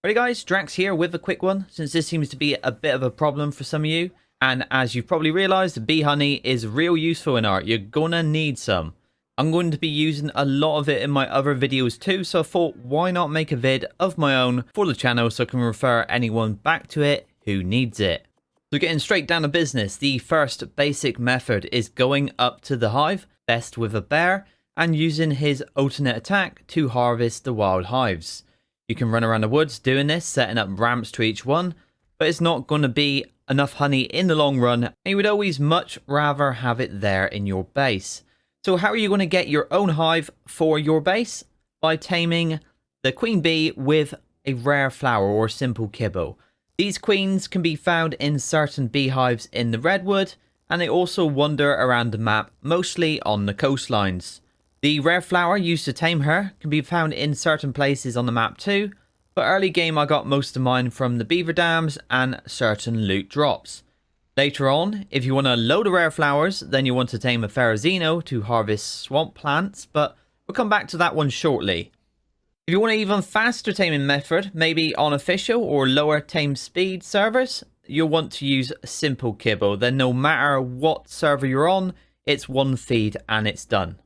Ready guys, Drax here with a quick one, since this seems to be a bit of a problem for some of you. And as you've probably realised, bee honey is real useful in art. You're gonna need some. I'm going to be using a lot of it in my other videos too, so I thought why not make a vid of my own for the channel so I can refer anyone back to it who needs it. So getting straight down to business, the first basic method is going up to the hive, best with a bear, and using his alternate attack to harvest the wild hives. You can run around the woods doing this, setting up ramps to each one, but it's not going to be enough honey in the long run, and you would always much rather have it there in your base. So how are you going to get your own hive for your base? By taming the queen bee with a rare flower or simple kibble. These queens can be found in certain beehives in the redwood, and they also wander around the map, mostly on the coastlines. The rare flower used to tame her can be found in certain places on the map too, but early game I got most of mine from the beaver dams and certain loot drops. Later on, if you want a load of rare flowers, then you want to tame a Ferrazino to harvest swamp plants, but we'll come back to that one shortly. If you want an even faster taming method, maybe on official or lower tame speed servers, you'll want to use simple kibble. Then no matter what server you're on, it's one feed and it's done.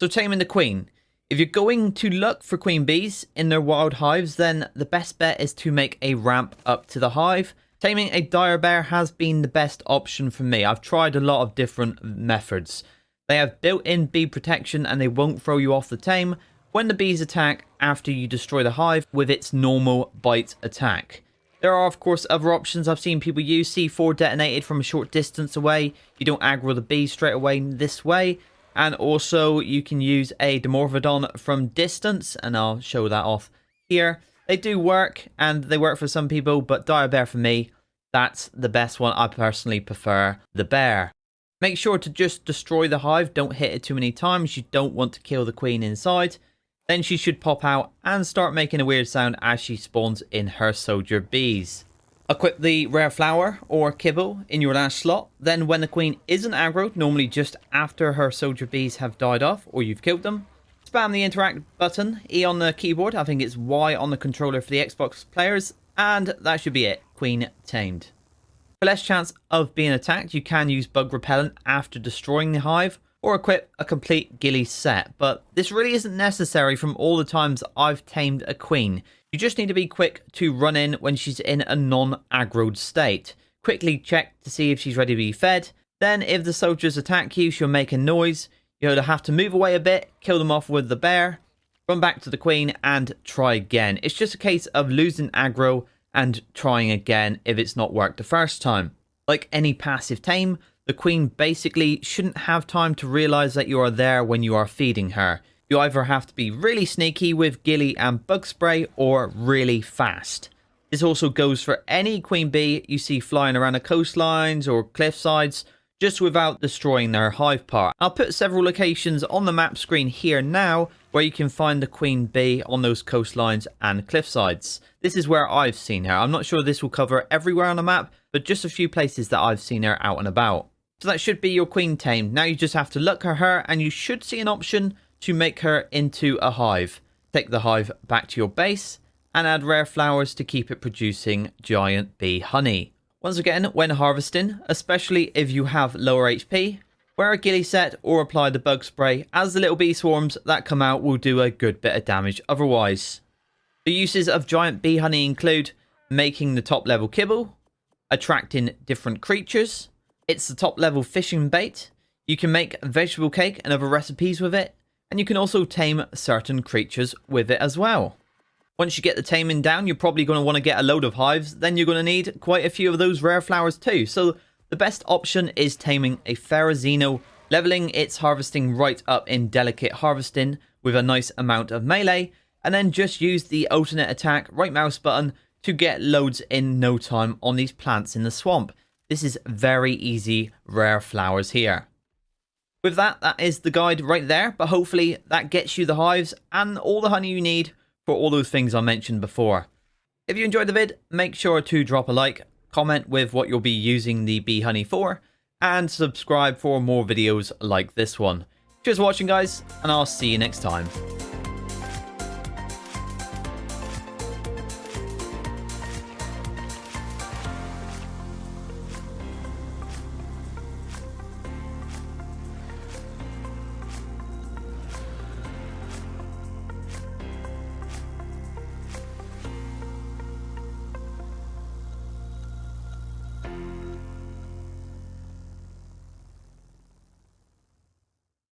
So taming the queen. If you're going to look for queen bees in their wild hives, then the best bet is to make a ramp up to the hive. Taming a dire bear has been the best option for me. I've tried a lot of different methods. They have built-in bee protection and they won't throw you off the tame when the bees attack after you destroy the hive with its normal bite attack. There are of course other options I've seen people use. C4 detonated from a short distance away. You don't aggro the bees straight away this way. And also you can use a Dimorphodon from distance, and I'll show that off here. They do work, and they work for some people, but dire bear for me, that's the best one. I personally prefer the bear. Make sure to just destroy the hive, don't hit it too many times. You don't want to kill the queen inside. Then she should pop out and start making a weird sound as she spawns in her soldier bees. Equip the rare flower or kibble in your last slot. Then when the queen isn't aggroed, normally just after her soldier bees have died off or you've killed them, spam the interact button, E on the keyboard, I think it's Y on the controller for the Xbox players, and that should be it. Queen tamed. For less chance of being attacked, you can use bug repellent after destroying the hive, or equip a complete ghillie set, but this really isn't necessary from all the times I've tamed a queen. You just need to be quick to run in when she's in a non-aggroed state. Quickly check to see if she's ready to be fed. Then if the soldiers attack you, she'll make a noise. You'll have to move away a bit, kill them off with the bear, run back to the queen and try again. It's just a case of losing aggro and trying again if it's not worked the first time. Like any passive tame, the queen basically shouldn't have time to realize that you are there when you are feeding her. You either have to be really sneaky with ghillie and bug spray or really fast. This also goes for any queen bee you see flying around the coastlines or cliff sides, just without destroying their hive part. I'll put several locations on the map screen here now where you can find the queen bee on those coastlines and cliff sides. This is where I've seen her. I'm not sure this will cover everywhere on the map, but just a few places that I've seen her out and about. So that should be your queen tamed. Now you just have to look at her and you should see an option to make her into a hive. Take the hive back to your base and add rare flowers to keep it producing giant bee honey. Once again, when harvesting, especially if you have lower HP, wear a ghillie set or apply the bug spray, as the little bee swarms that come out will do a good bit of damage otherwise. The uses of giant bee honey include making the top level kibble, attracting different creatures, it's the top level fishing bait, you can make vegetable cake and other recipes with it, and you can also tame certain creatures with it as well. Once you get the taming down, you're probably going to want to get a load of hives. Then you're going to need quite a few of those rare flowers too. So the best option is taming a Ferrazino, leveling its harvesting right up in delicate harvesting with a nice amount of melee, and then just use the alternate attack right mouse button to get loads in no time on these plants in the swamp. This is very easy rare flowers here. With that, that is the guide right there, but hopefully that gets you the hives and all the honey you need for all those things I mentioned before. If you enjoyed the vid, make sure to drop a like, comment with what you'll be using the bee honey for, and subscribe for more videos like this one. Cheers for watching guys, and I'll see you next time.